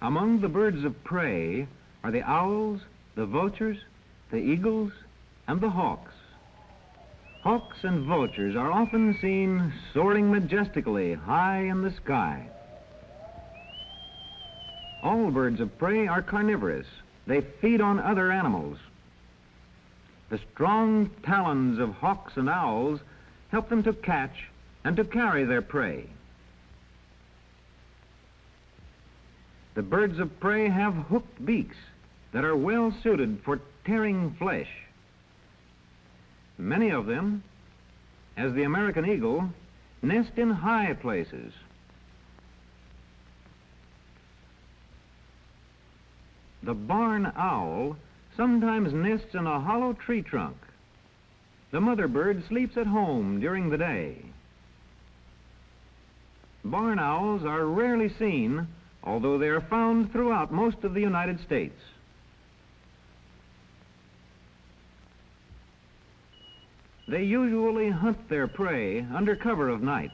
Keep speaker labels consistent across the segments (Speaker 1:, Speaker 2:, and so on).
Speaker 1: Among the birds of prey are the owls, the vultures, the eagles, and the hawks. Hawks and vultures are often seen soaring majestically high in the sky. All birds of prey are carnivorous. They feed on other animals. The strong talons of hawks and owls help them to catch and to carry their prey. The birds of prey have hooked beaks that are well suited for tearing flesh. Many of them, as the American eagle, nest in high places. The barn owl sometimes nests in a hollow tree trunk. The mother bird sleeps at home during the day. Barn owls are rarely seen, although they are found throughout most of the United States. They usually hunt their prey under cover of night.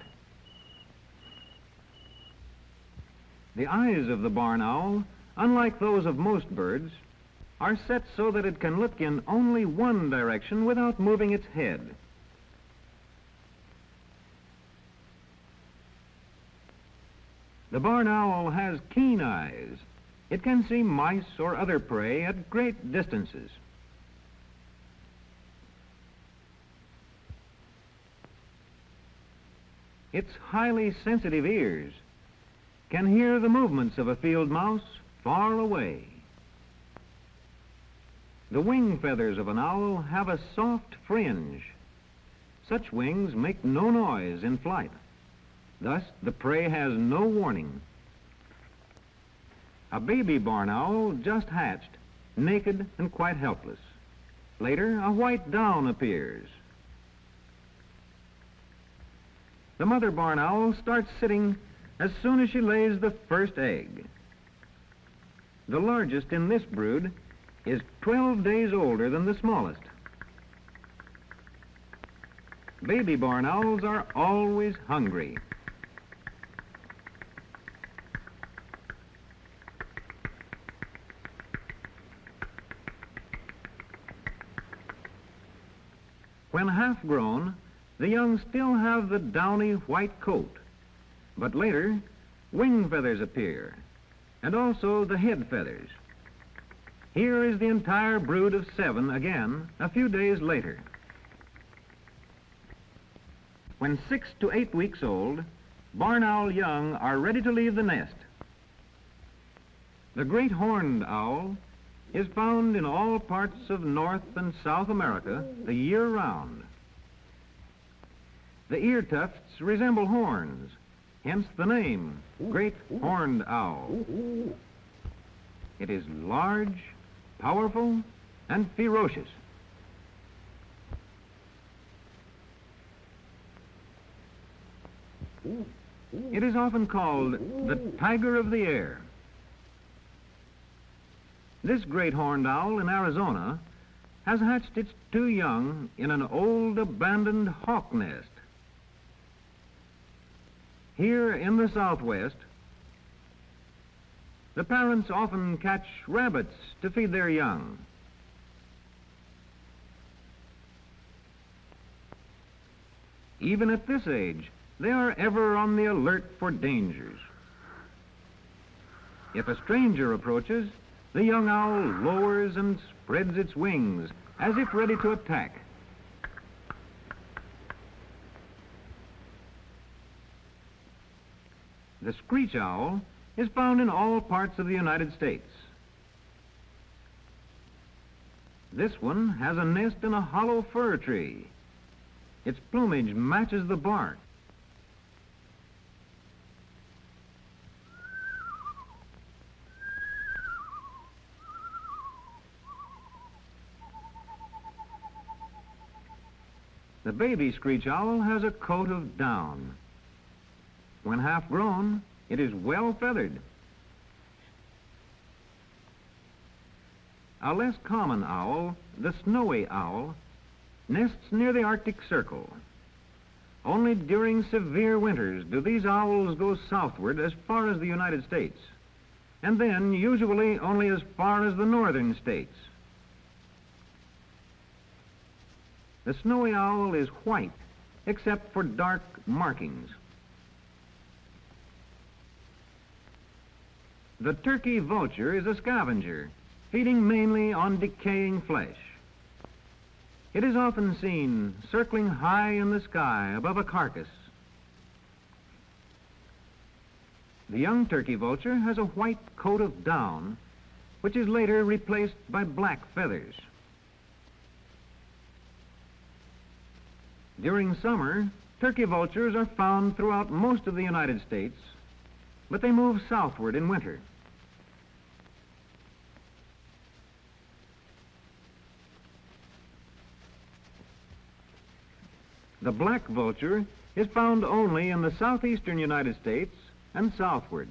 Speaker 1: The eyes of the barn owl, unlike those of most birds, are set so that it can look in only one direction without moving its head. The barn owl has keen eyes. It can see mice or other prey at great distances. Its highly sensitive ears can hear the movements of a field mouse far away. The wing feathers of an owl have a soft fringe. Such wings make no noise in flight. Thus, the prey has no warning. A baby barn owl just hatched, naked and quite helpless. Later, a white down appears. The mother barn owl starts sitting as soon as she lays the first egg. The largest in this brood is 12 days older than the smallest. Baby barn owls are always hungry. When half grown, the young still have the downy white coat, but later wing feathers appear, and also the head feathers. Here is the entire brood of 7 again a few days later. When 6 to 8 weeks old, barn owl young are ready to leave the nest. The great horned owl is found in all parts of North and South America the year round. The ear tufts resemble horns, hence the name, great horned owl. It is large, powerful, and ferocious. It is often called the tiger of the air. This great horned owl in Arizona has hatched its 2 young in an old abandoned hawk nest. Here in the Southwest, the parents often catch rabbits to feed their young. Even at this age, they are ever on the alert for dangers. If a stranger approaches, the young owl lowers and spreads its wings as if ready to attack. The screech owl is found in all parts of the United States. This one has a nest in a hollow fir tree. Its plumage matches the bark. The baby screech owl has a coat of down. When half grown, it is well feathered. A less common owl, the snowy owl, nests near the Arctic Circle. Only during severe winters do these owls go southward as far as the United States. and then usually only as far as the northern states. The snowy owl is white, except for dark markings. The turkey vulture is a scavenger, feeding mainly on decaying flesh. It is often seen circling high in the sky above a carcass. The young turkey vulture has a white coat of down, which is later replaced by black feathers. During summer, turkey vultures are found throughout most of the United States, but they move southward in winter. The black vulture is found only in the southeastern United States and southward.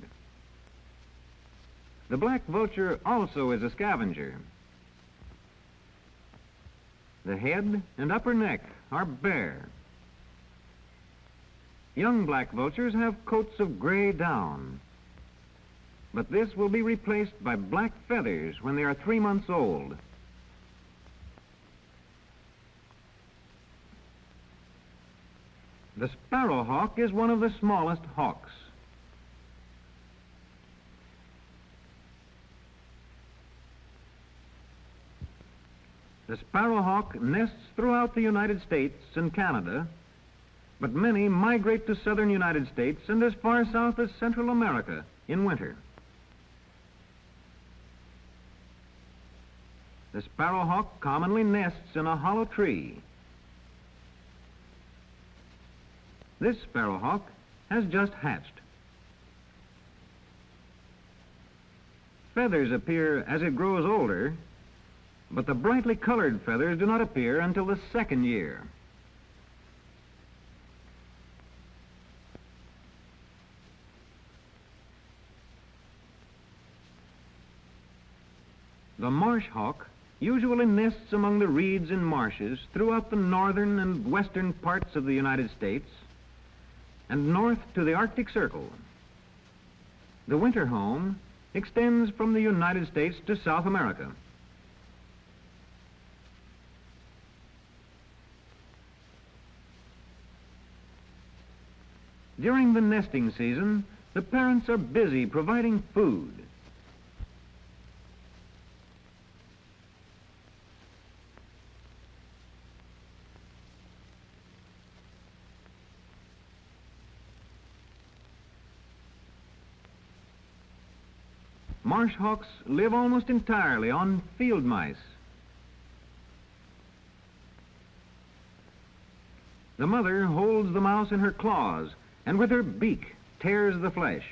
Speaker 1: The black vulture also is a scavenger. The head and upper neck are bare. Young black vultures have coats of gray down, but this will be replaced by black feathers when they are 3 months old. The sparrowhawk is one of the smallest hawks. The sparrowhawk nests throughout the United States and Canada, but many migrate to southern United States and as far south as Central America in winter. The sparrowhawk commonly nests in a hollow tree. This sparrowhawk has just hatched. Feathers appear as it grows older, but the brightly colored feathers do not appear until the second year. The marsh hawk usually nests among the reeds and marshes throughout the northern and western parts of the United States and north to the Arctic Circle. The winter home extends from the United States to South America. During the nesting season, the parents are busy providing food. Marsh hawks live almost entirely on field mice. The mother holds the mouse in her claws and with her beak tears the flesh.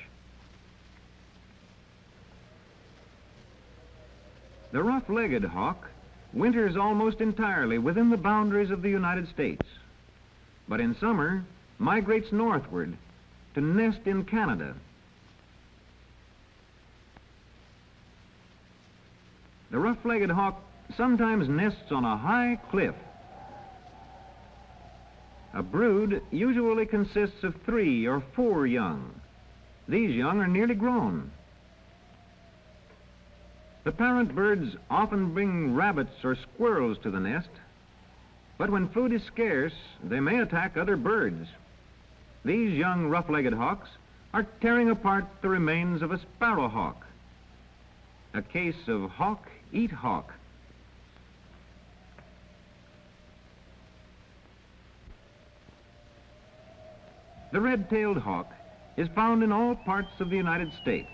Speaker 1: The rough-legged hawk winters almost entirely within the boundaries of the United States, but in summer migrates northward to nest in Canada. The rough-legged hawk sometimes nests on a high cliff. A brood usually consists of 3 or 4 young. These young are nearly grown. The parent birds often bring rabbits or squirrels to the nest, but when food is scarce, they may attack other birds. These young rough-legged hawks are tearing apart the remains of a sparrowhawk. A case of hawk eat hawk. The red-tailed hawk is found in all parts of the United States.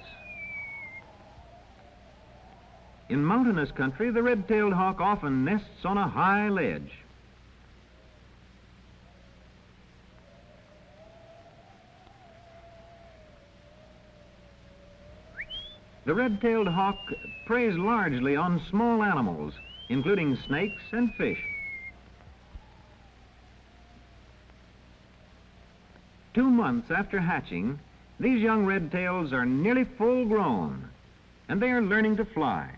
Speaker 1: In mountainous country, the red-tailed hawk often nests on a high ledge. The red-tailed hawk preys largely on small animals, including snakes and fish. Two months after hatching, these young red-tails are nearly full grown, and they are learning to fly.